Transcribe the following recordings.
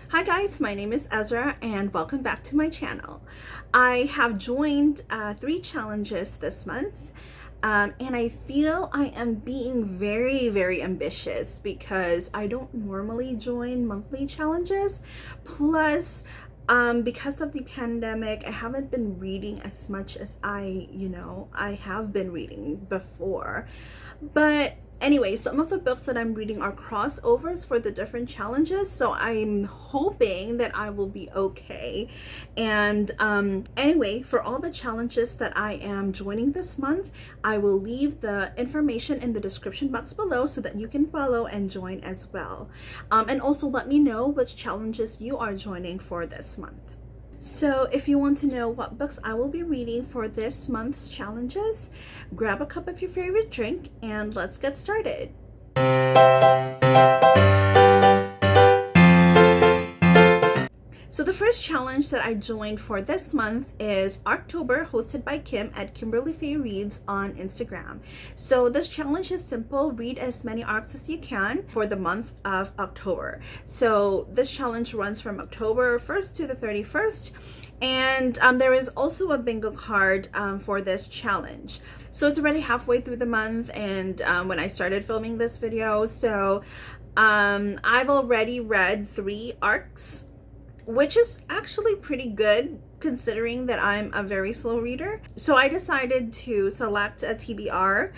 Hi guys, my name is Ezra and welcome back to my channel. I have joined 3 challenges this month and I feel I am being very ambitious because I don't normally join monthly challenges. Plus, because of the pandemic, I haven't been reading as much as I have been reading before. But anyway, some of the books that I'm reading are crossovers for the different challenges, so I'm hoping that I will be okay. And anyway, for all the challenges that I am joining this month, I will leave the information in the description box below so that you can follow and join as well. And also let me know which challenges you are joining for this month. So if you want to know what books I will be reading for this month's challenges, grab a cup of your favorite drink and let's get started. So the first challenge that I joined for this month is October, hosted by Kim at Kimberly Faye Reads on Instagram. So this challenge is simple: read as many arcs as you can for the month of October. So this challenge runs from October 1st to the 31st. And there is also a bingo card for this challenge. So it's already halfway through the month, and when I started filming this video, so I've already read 3 arcs, which is actually pretty good considering that I'm a very slow reader. So I decided to select a TBR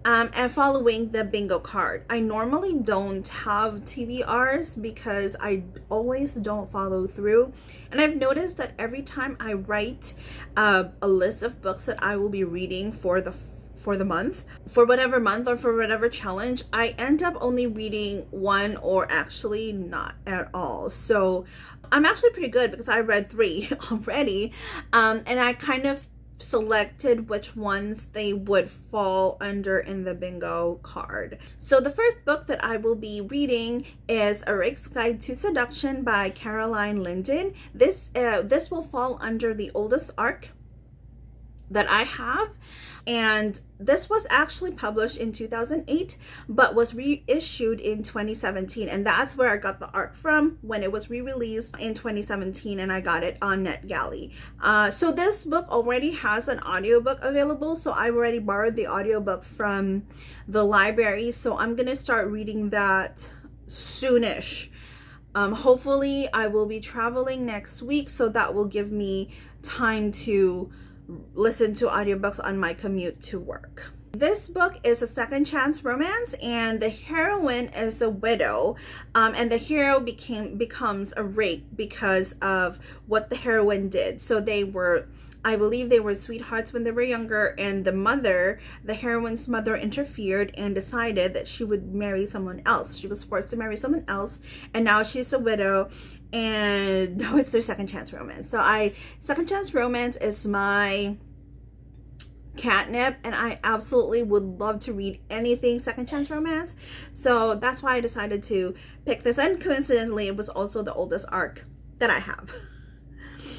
and following the bingo card. I normally don't have TBRs because I always don't follow through. And I've noticed that every time I write a list of books that I will be reading for the month, for whatever month or for whatever challenge, I end up only reading 1 or actually not at all. So I'm actually pretty good because I read 3 already, and I kind of selected which ones they would fall under in the bingo card. So the first book that I will be reading is A Rake's Guide to Seduction by Caroline Linden. This will fall under the oldest arc that I have, and this was actually published in 2008 but was reissued in 2017, and that's where I got the arc from when it was re-released in 2017, and I got it on NetGalley. So this book already has an audiobook available, so I already borrowed the audiobook from the library, so I'm gonna start reading that soonish. Hopefully I will be traveling next week, so that will give me time to listen to audiobooks on my commute to work. This book is a second chance romance, and the heroine is a widow, and the hero becomes a rake because of what the heroine did. So I believe they were sweethearts when they were younger, and the heroine's mother interfered and decided that she would marry someone else. She was forced to marry someone else, and now she's a widow, and now it's their second chance romance. So second chance romance is my catnip, and I absolutely would love to read anything second chance romance. So that's why I decided to pick this, and coincidentally it was also the oldest arc that I have.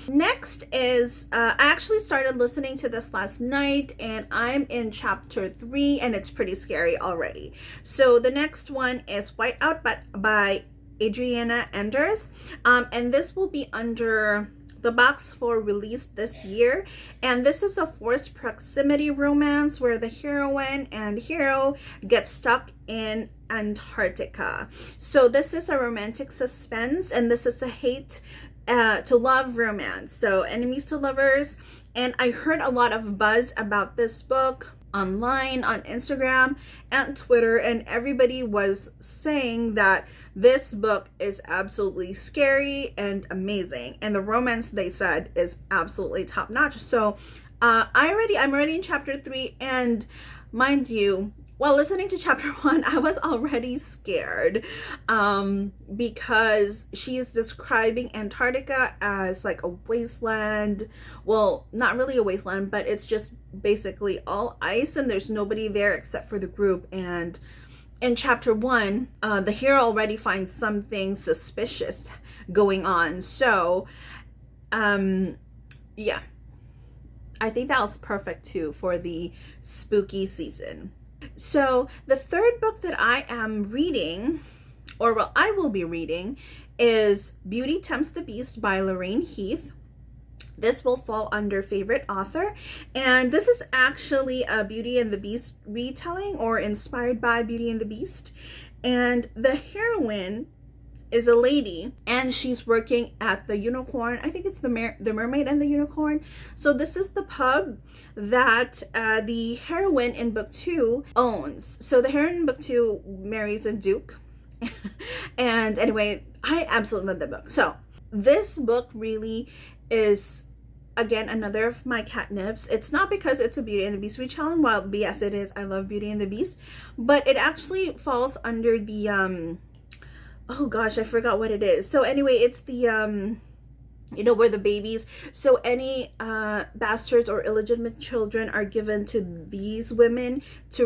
Next is, I actually started listening to this last night, and I'm in chapter 3, and it's pretty scary already. So the next one is Whiteout by Adriana Enders, and this will be under the box for release this year, and this is a forced proximity romance where the heroine and hero get stuck in Antarctica. So this is a romantic suspense, and this is a hate to love romance, so enemies to lovers. And I heard a lot of buzz about this book online, on Instagram and Twitter, and everybody was saying that this book is absolutely scary and amazing, and the romance, they said, is absolutely top notch. So I'm already in chapter 3, and mind you, while listening to chapter 1, I was already scared because she is describing Antarctica as like a wasteland. Well, not really a wasteland, but it's just basically all ice, and there's nobody there except for the group. And in chapter 1, the hero already finds something suspicious going on. So yeah, I think that was perfect too for the spooky season. So the third book that I am reading, or well, I will be reading, is Beauty Tempts the Beast by Lorraine Heath. This will fall under favorite author, and this is actually a Beauty and the Beast retelling, or inspired by Beauty and the Beast. And the heroine is a lady, and she's working at the unicorn. I think it's the Mermaid and the Unicorn. So this is the pub that the heroine in book 2 owns. So the heroine in book 2 marries a duke. And anyway, I absolutely love the book. So this book really is, again, another of my catnips. It's not because it's a Beauty and the Beast retelling. Well, yes, it is. I love Beauty and the Beast. But it actually falls under the, oh gosh, I forgot what it is. So anyway, it's the, you know, where the babies, so any bastards or illegitimate children are given to these women to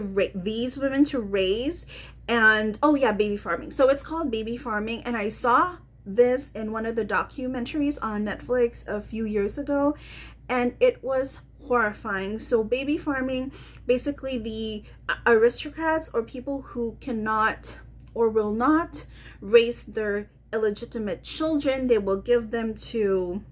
raise. And, oh yeah, baby farming. So it's called baby farming. And I saw this in one of the documentaries on Netflix a few years ago, and it was horrifying. So baby farming, basically the aristocrats or people who cannot or will not raise their illegitimate children, they will give them to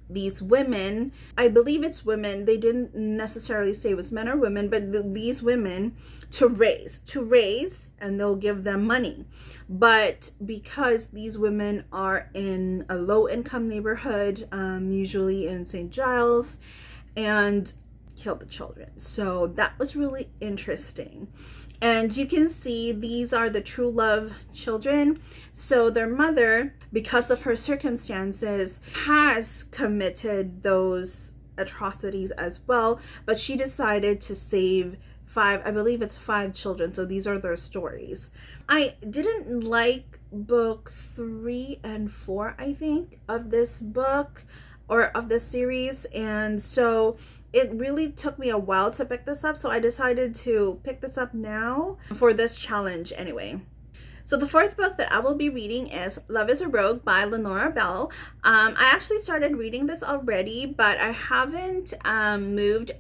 these women. I believe it's women. They didn't necessarily say it was men or women, but these women to raise, and they'll give them money. But because these women are in a low-income neighborhood, usually in St. Giles, and kill the children. So that was really interesting. And you can see these are the true love children. So their mother, because of her circumstances, has committed those atrocities as well, but she decided to save 5, I believe it's 5 children. So these are their stories. I didn't like book 3 and 4, I think, of this book, or of this series, and so it really took me a while to pick this up. So I decided to pick this up now for this challenge anyway. So the 4th book that I will be reading is Love is a Rogue by Lenora Bell. I actually started reading this already, but I haven't moved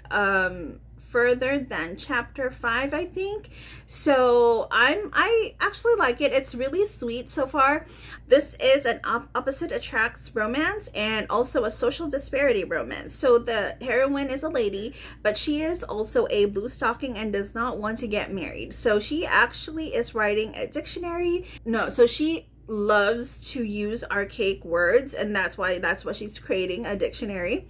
further than chapter 5, I think. So I actually like it. It's really sweet so far. This is an opposite attracts romance, and also a social disparity romance. So the heroine is a lady, but she is also a blue stocking and does not want to get married. So she actually is writing a dictionary. No, so she loves to use archaic words, and that's what she's creating, a dictionary.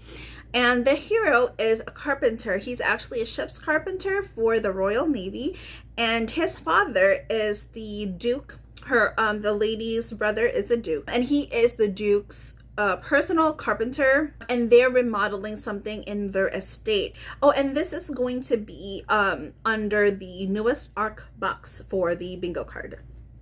And the hero is a carpenter. He's actually a ship's carpenter for the Royal Navy, and his father is the Duke. The lady's brother is a Duke, and he is the Duke's personal carpenter, and they're remodeling something in their estate. Oh, and this is going to be under the newest ARC box for the bingo card.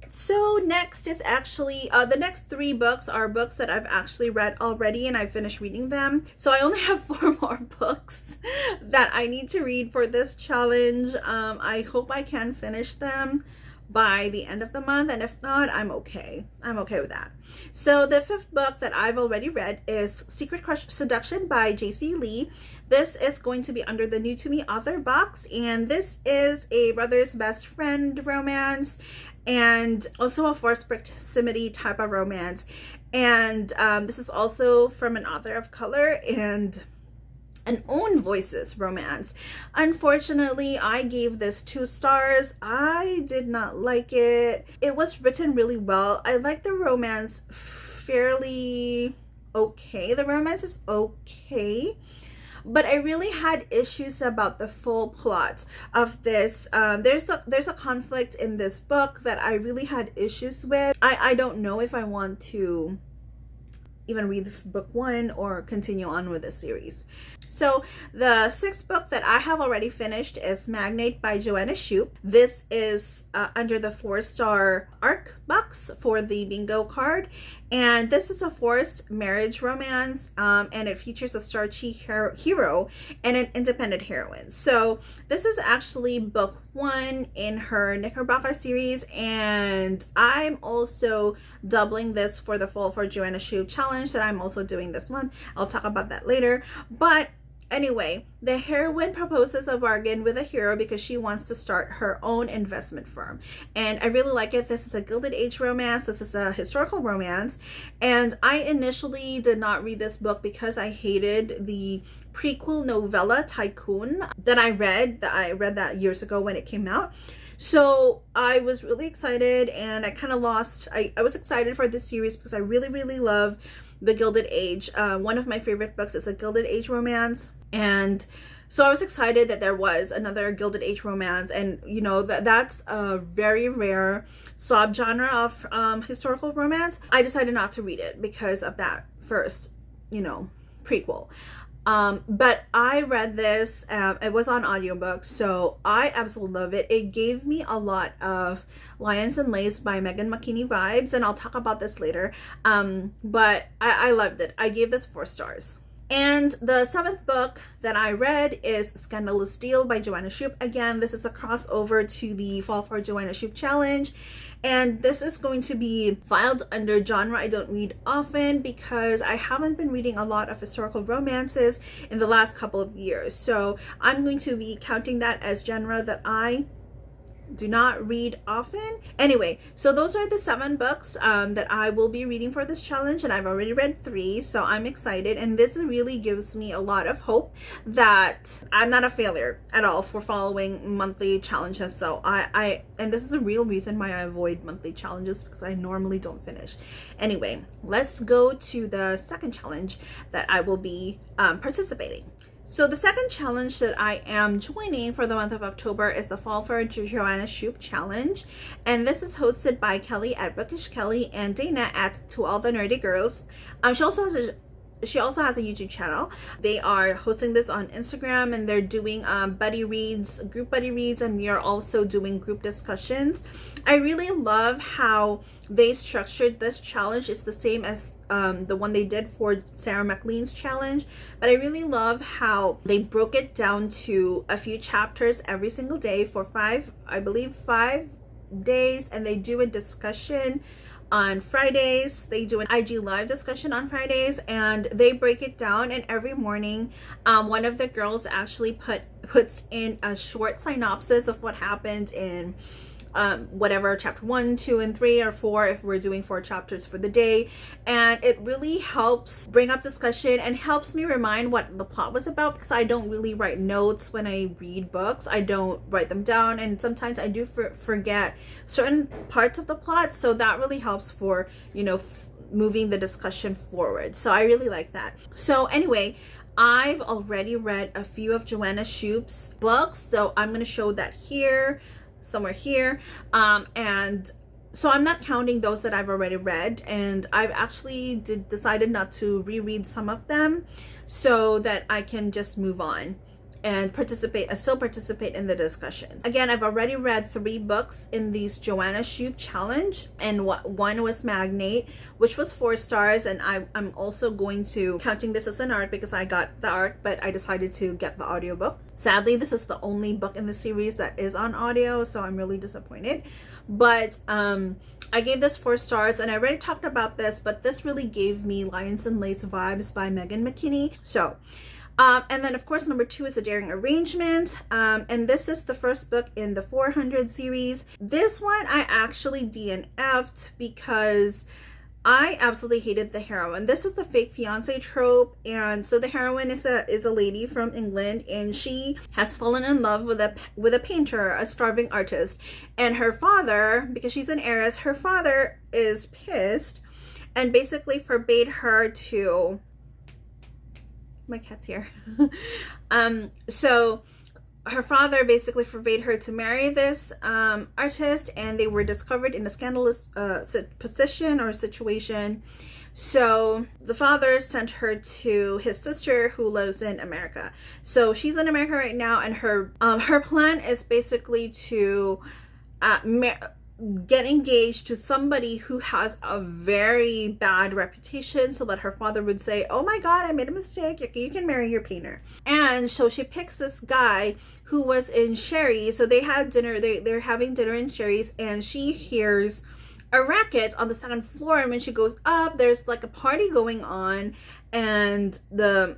So next is actually, the next 3 books are books that I've actually read already, and I finished reading them. So I only have 4 more books that I need to read for this challenge. I hope I can finish them by the end of the month, and if not, I'm okay with that. So the 5th book that I've already read is Secret Crush Seduction by JC Lee. This is going to be under the New to Me author box, and this is a brother's best friend romance, and also a forced proximity type of romance. And this is also from an author of color and an own voices romance. Unfortunately, I gave this 2 stars. I did not like it. It was written really well. I like the romance fairly okay. The romance is okay, but I really had issues about the full plot of this. There's a conflict in this book that I really had issues with. I don't know if I want to even read book 1 or continue on with the series. So the 6th book that I have already finished is Magnate by Joanna Shoop. This is under the 4-star ARC box for the bingo card, and this is a forced marriage romance, and it features a starchy hero and an independent heroine. So this is actually book 1 in her Knickerbocker series, and I'm also doubling this for the Fall for Joanna Shoop challenge that I'm also doing this month. I'll talk about that later, but Anyway, the heroine proposes a bargain with the hero because she wants to start her own investment firm. And I really like it. This is a Gilded Age romance. This is a historical romance. And I initially did not read this book because I hated the prequel novella Tycoon that I read. That years ago when it came out. So I was really excited, and I kind of lost. I was excited for this series because I really, really love the Gilded Age. One of my favorite books is a Gilded Age romance. And so I was excited that there was another Gilded Age romance, and you know that's a very rare subgenre of historical romance. I decided not to read it because of that first, you know, prequel. But I read this, it was on audiobook, so I absolutely love it. It gave me a lot of Lions and Lace by Megan McKinney vibes, and I'll talk about this later. But I loved it. I gave this 4 stars. And the 7th book that I read is Scandalous Deal by Joanna Shoop. Again, this is a crossover to the Fall for Joanna Shoop challenge. And this is going to be filed under genre I don't read often because I haven't been reading a lot of historical romances in the last couple of years. So I'm going to be counting that as genre that I do not read often. Anyway, so those are the 7 books that I will be reading for this challenge, and I've already read 3, so I'm excited. And this really gives me a lot of hope that I'm not a failure at all for following monthly challenges. So and this is a real reason why I avoid monthly challenges, because I normally don't finish. Anyway, let's go to the second challenge that I will be participating. So the second challenge that I am joining for the month of October is the Fall for Joanna Shoop challenge. And this is hosted by Kelly at Bookish Kelly and Dana at To All the Nerdy Girls. She also has a YouTube channel. They are hosting this on Instagram, and they're doing buddy reads, group buddy reads, and we are also doing group discussions. I really love how they structured this challenge. It's the same as the one they did for Sarah McLean's challenge, but I really love how they broke it down to a few chapters every single day for 5 days, and they do a discussion on Fridays. They do an IG live discussion on Fridays, and they break it down. And every morning one of the girls actually puts in a short synopsis of what happened in whatever chapter 1, 2, and 3, or 4 if we're doing 4 chapters for the day. And it really helps bring up discussion and helps me remind what the plot was about, because I don't really write notes when I read books. I don't write them down, and sometimes I do forget certain parts of the plot, so that really helps for, you know, moving the discussion forward. So I really like that. So anyway, I've already read a few of Joanna Shoop's books, so I'm going to show that here, somewhere here, and so I'm not counting those that I've already read, and I've actually decided not to reread some of them so that I can just move on and still participate in the discussions. Again, I've already read 3 books in these Joanna Shoop challenge, and one was Magnate, which was 4 stars, and I'm also going to counting this as an ARC because I got the ARC, but I decided to get the audiobook. Sadly, this is the only book in the series that is on audio, so I'm really disappointed. But I gave this 4 stars, and I already talked about this, but this really gave me Lions and Lace vibes by Megan McKinney. So and then of course number 2 is A Daring Arrangement, and this is the first book in the 400 series. This one I actually DNF'd because I absolutely hated the heroine. This is the fake fiance trope, and so the heroine is a lady from England, and she has fallen in love with a painter, a starving artist, and her father, because she's an heiress, her father is pissed and basically forbade her to. My cat's here. So her father basically forbade her to marry this artist, and they were discovered in a scandalous position or situation. So the father sent her to his sister who lives in America. So she's in America right now, and her plan is basically to get engaged to somebody who has a very bad reputation, so that her father would say, oh my god, I made a mistake, you can marry your painter. And so she picks this guy who was in Sherry's. So they had dinner, they're having dinner in Sherry's, and she hears a racket on the 2nd floor, and when she goes up, there's like a party going on, and the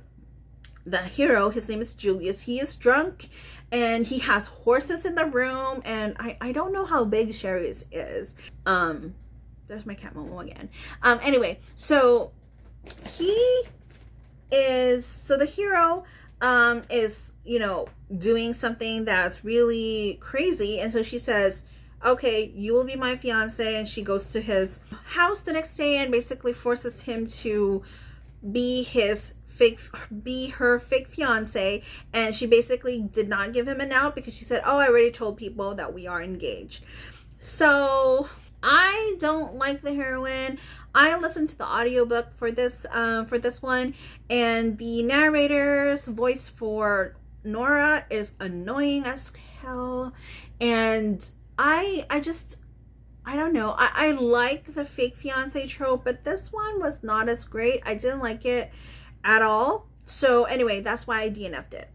the hero, his name is Julius, he is drunk and he has horses in the room, and I don't know how big Sherry's is. There's my cat Momo again. Anyway, so the hero is, you know, doing something that's really crazy, and so she says, okay, you will be my fiance, and she goes to his house the next day and basically forces him to be her fake fiance, and she basically did not give him an out because she said, oh, I already told people that we are engaged. So I don't like the heroine. I listened to the audiobook for this one, and the narrator's voice for Nora is annoying as hell, and I don't know. I like the fake fiance trope, but this one was not as great. I didn't like it at all. So anyway, that's why I DNF'd it.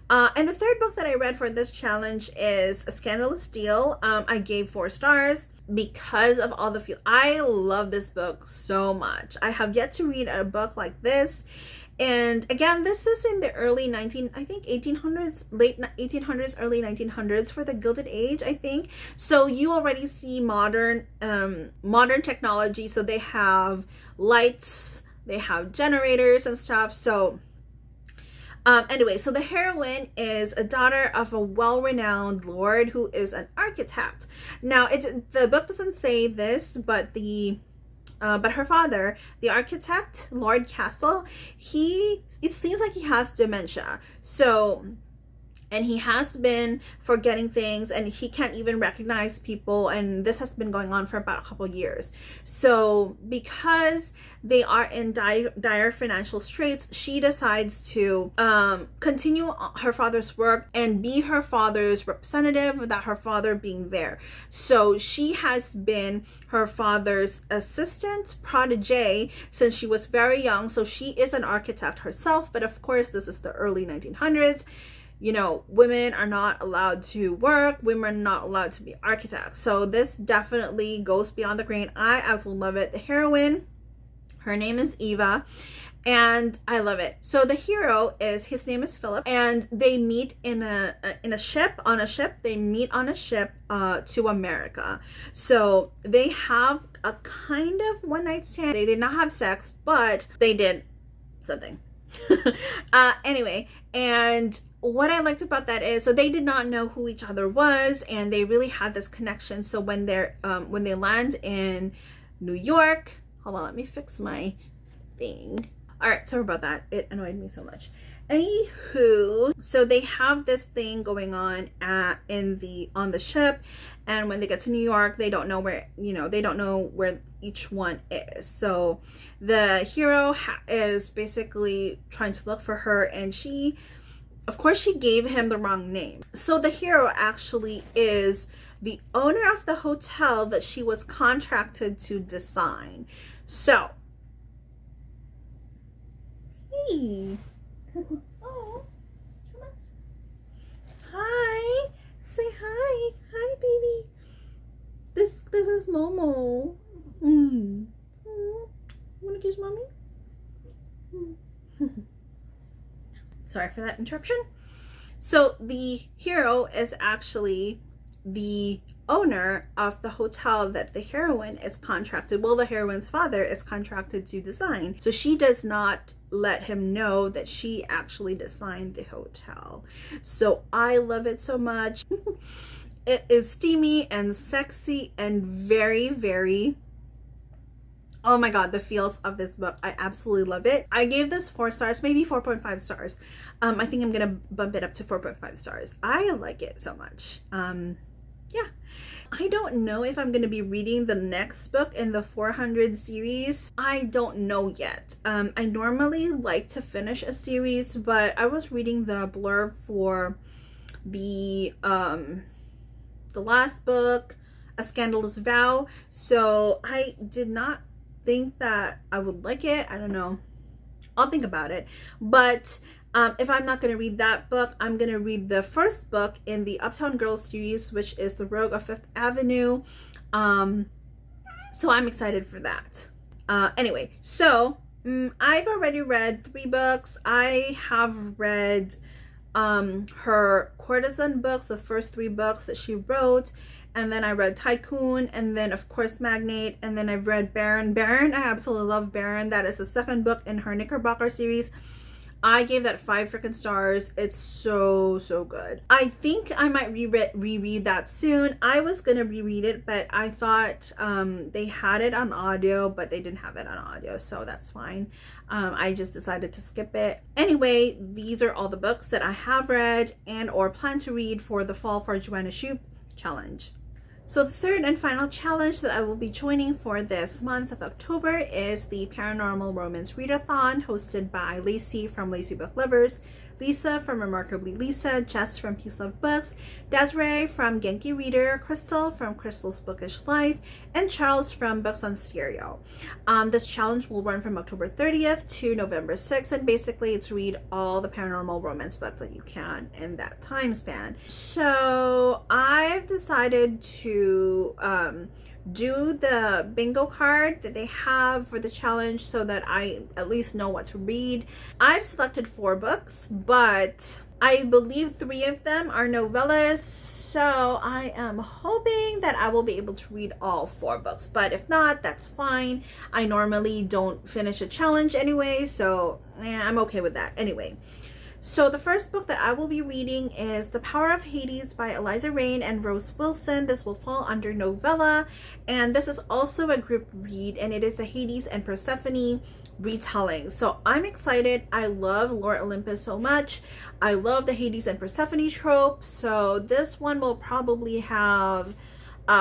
And the third book that I read for this challenge is A Scandalous Deal. I gave 4 stars because of all the I love this book so much. I have yet to read a book like this. And again, this is in the early 1800s, late 1800s, early 1900s for the Gilded Age, I think. So you already see modern technology. So they have lights, they have generators and stuff. So anyway, so the heroine is a daughter of a well-renowned lord who is an architect. Now, the book doesn't say this, but her father, the architect, Lord Castle, it seems like he has dementia. So, and he has been forgetting things, and he can't even recognize people, and this has been going on for about a couple years. So because they are in dire financial straits, she decides to continue her father's work and be her father's representative without her father being there. So she has been her father's assistant protege since she was very young. So she is an architect herself, but of course this is the early 1900s. You know, women are not allowed to work, women are not allowed to be architects. So this definitely goes beyond the grain. I absolutely love it. The heroine, her name is Eva, and I love it. So the hero his name is Philip, and they meet on a ship. They meet on a ship to America. So they have a kind of one night stand. They did not have sex, but they did something. Anyway, and what I liked about that is, so they did not know who each other was, and they really had this connection. So when they land in New York, hold on, let me fix my thing. All right, sorry about that. It annoyed me so much. Anywho, so they have this thing going on on the ship, and when they get to New York, they don't know where, they don't know where each one is. So the hero is basically trying to look for her, and of course she gave him the wrong name. So the hero actually is the owner of the hotel that she was contracted to design. So, hey. Oh, come on. Hi. Say hi. Hi, baby. This is Momo. You wanna kiss mommy? Sorry for that interruption. So the hero is actually the owner of the hotel that the heroine is contracted. Well, the heroine's father is contracted to design. So she does not let him know that she actually designed the hotel. So I love it so much. It is steamy and sexy and very, very, oh my god, the feels of this book. I absolutely love it. I gave this 4 stars, maybe 4.5 stars. I think I'm gonna bump it up to 4.5 stars. I like it so much. Yeah. I don't know if I'm going to be reading the next book in the 400 series. I don't know yet. I normally like to finish a series, but I was reading the blurb for the last book, A Scandalous Vow, so I did not think that I would like it. I don't know. I'll think about it. But if I'm not going to read that book, I'm going to read the first book in the Uptown Girls series, which is The Rogue of Fifth Avenue. So I'm excited for that. Anyway, so I've already read 3 books. I have read her courtesan books, the first 3 books that she wrote, and then I read Tycoon, and then of course Magnate, and then I've read Baron. I absolutely love Baron. That is the second book in her Knickerbocker series. I gave that 5 freaking stars. It's so good. I think I might reread that soon. I was gonna reread it, but I thought they had it on audio, but they didn't have it on audio, so that's fine. I just decided to skip it. Anyway, these are all the books that I have read and or plan to read for the Fall for Joanna Shoop challenge. So the third and final challenge that I will be joining for this month of October is the Paranormal Romance Readathon, hosted by Lacey from Lazy Book Lovers, Lisa from Remarkably Lisa, Jess from Peace Love Books, Desiree from Genki Reader, Crystal from Crystal's Bookish Life, and Charles from Books on Stereo. This challenge will run from October 30th to November 6th, and basically it's read all the paranormal romance books that you can in that time span. So I've decided to do the bingo card that they have for the challenge so that I at least know what to read. I've selected 4 books, but I believe 3 of them are novellas, so I am hoping that I will be able to read all 4 books, but if not, that's fine. I normally don't finish a challenge anyway, so I'm okay with that. Anyway, so the first book that I will be reading is The Power of Hades by Eliza Rayne and Rose Wilson. This will fall under novella, and this is also a group read, and it is a Hades and Persephone retelling. So I'm excited. I love Lord Olympus so much. I love the Hades and Persephone trope, so this one will probably have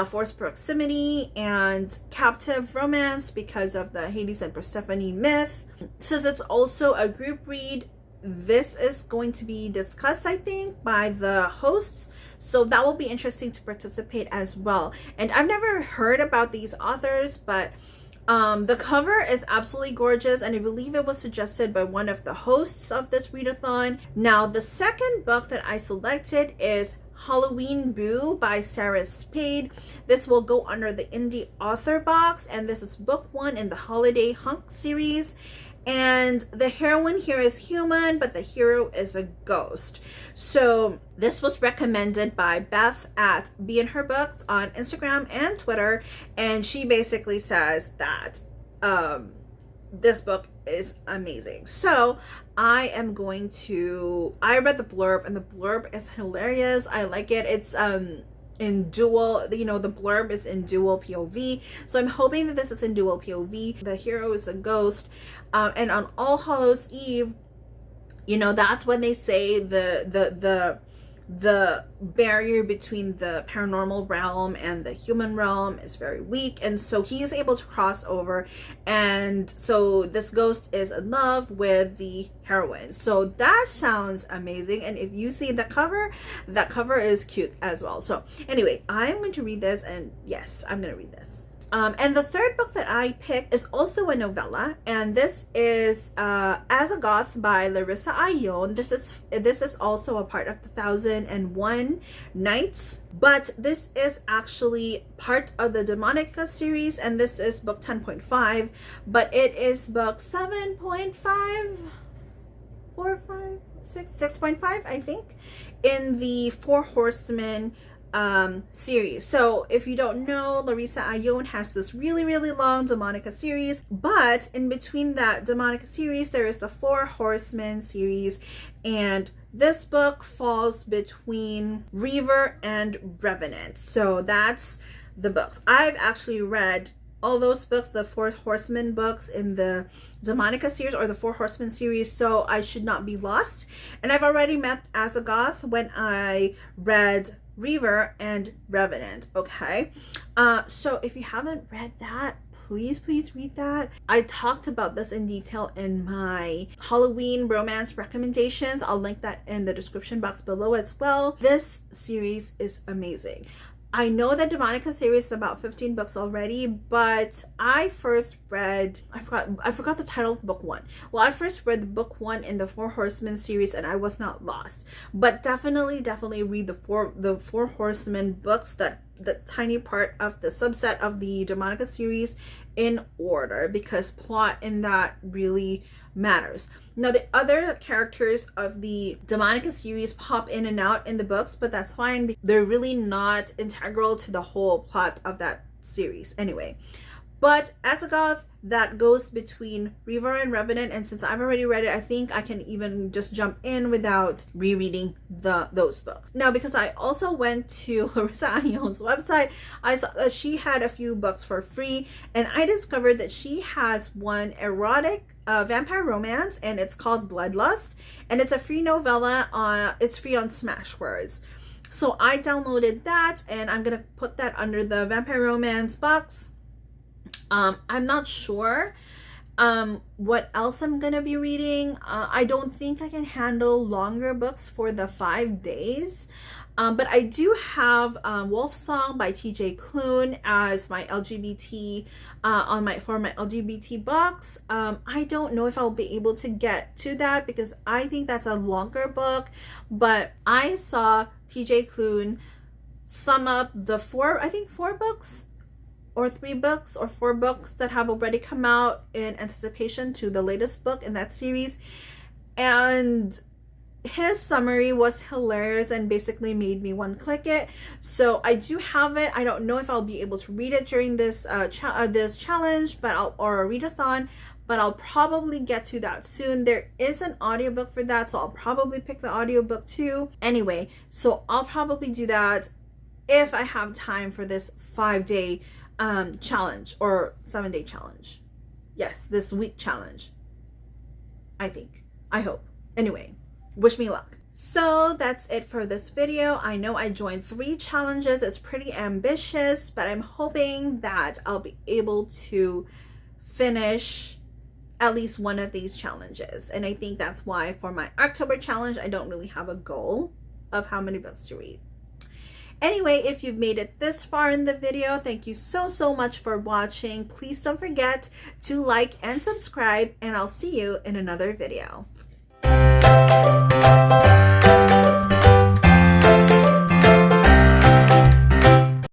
forced proximity and captive romance because of the Hades and Persephone myth. Since it's also a group read, this is going to be discussed, I think, by the hosts, so that will be interesting to participate as well. And I've never heard about these authors, but the cover is absolutely gorgeous, and I believe it was suggested by one of the hosts of this readathon. Now, the second book that I selected is Halloween Boo by Sarah Spade. This will go under the indie author box, and this is book 1 in the Holiday Hunk series. And the heroine here is human, but the hero is a ghost. So this was recommended by Beth at Be In Her Books on Instagram and Twitter, and she basically says that this book is amazing. So I am going to, I read the blurb, and the blurb is hilarious. I like it. It's in dual, the blurb is in dual POV, so I'm hoping that this is in dual POV. The hero is a ghost, and on All Hallows Eve, that's when they say the barrier between the paranormal realm and the human realm is very weak, and so he is able to cross over, and so this ghost is in love with the heroine. So that sounds amazing, and if you see the cover, that cover is cute as well. So anyway, I'm going to read this, and yes, I'm going to read this. And the third book that I picked is also a novella, and this is As a Goth by Larissa Ayon. This is also a part of the 1001 Nights, but this is actually part of the Demonica series, and this is book 10.5, but it is book 7.5, 4, 5, 6.5, I think, in the Four Horsemen series. So if you don't know, Larissa Ayon has this really long Demonica series, but in between that Demonica series there is the Four Horsemen series, and this book falls between Reaver and Revenant. So that's the books. I've actually read all those books, the Four Horsemen books in the Demonica series or the Four Horsemen series, so I should not be lost. And I've already met As a Goth when I read Reaver and Revenant. Okay, so if you haven't read that, please read that. I talked about this in detail in my Halloween romance recommendations. I'll link that in the description box below as well. This series is amazing. I know that Demonica series is about 15 books already, but I first read, I forgot the title of book 1. Well, I first read book 1 in the Four Horsemen series, and I was not lost. But definitely read the Four Horsemen books that the tiny part of the subset of the Demonica series in order, because plot in that really matters. Now, the other characters of the Demonica series pop in and out in the books, but that's fine because they're really not integral to the whole plot of that series anyway. But Asagoth, that goes between Reaver and Revenant, and since I've already read it, I think I can even just jump in without rereading those books. Now, because I also went to Larissa Anion's website, I saw that she had a few books for free, and I discovered that she has one erotic vampire romance, and it's called Bloodlust, and it's a free novella. It's free on Smashwords. So I downloaded that, and I'm gonna put that under the vampire romance box. I'm not sure what else I'm gonna be reading. I don't think I can handle longer books for the 5 days, but I do have Wolf Song by TJ Klune as my LGBT for my LGBT box. I don't know if I'll be able to get to that because I think that's a longer book, but I saw TJ Klune sum up the four books or 3 books or 4 books that have already come out in anticipation to the latest book in that series, and his summary was hilarious and basically made me want to click it. So I do have it. I don't know if I'll be able to read it during this this challenge, or a readathon, but I'll probably get to that soon. There is an audiobook for that, so I'll probably pick the audiobook too. Anyway, so I'll probably do that if I have time for this 5-day challenge or 7-day challenge. Yes, this week challenge. I hope. Anyway, wish me luck. So that's it for this video. I know I joined 3 challenges. It's pretty ambitious, but I'm hoping that I'll be able to finish at least one of these challenges. And I think that's why for my October challenge, I don't really have a goal of how many books to read. Anyway, if you've made it this far in the video, thank you so much for watching. Please don't forget to like and subscribe, and I'll see you in another video.